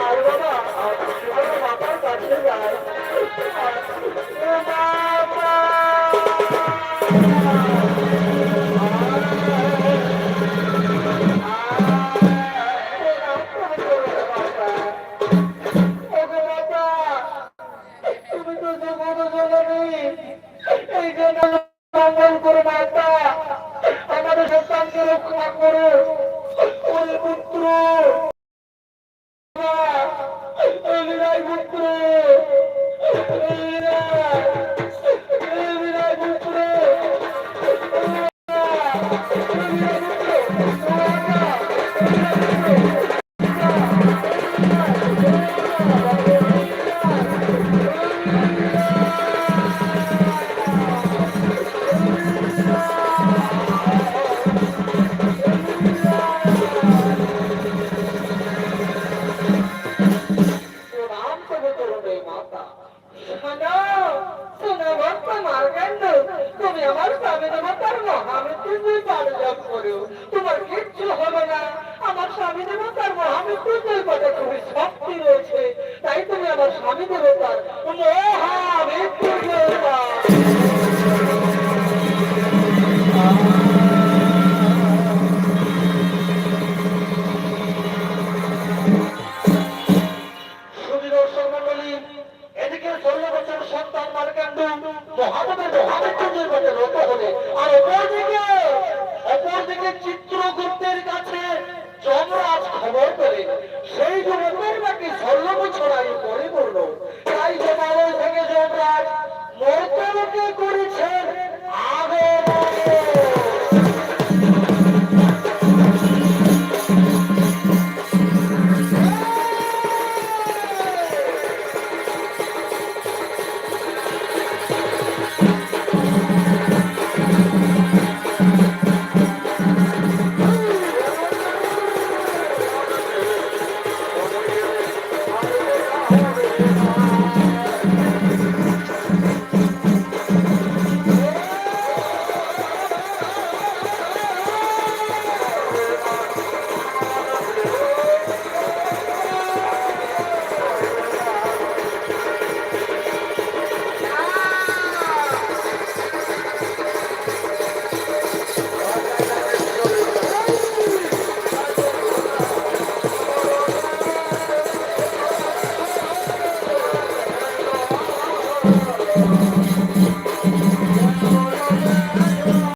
আর বাবা মাতার কাছে যায় তুমি তো জীবন জননী এই জন্য মঙ্গল করে মাতা আমাদের সন্তানকে রক্ষা করো ওই পুত্র বিনয় পুত্র বিনয় পুত্র তুমি আমার স্বামী দেবতার মহামৃত্যুঞ্জয় পাঠ জপ করো, তোমার কিচ্ছু হবে না। আমার স্বামী দেবতার মহামৃত্যুঞ্জয় পাঠে খুবই শক্তি রয়েছে, তাই তুমি আমার স্বামী দেবতার মহামৃত্যুঞ্জয় পাঠ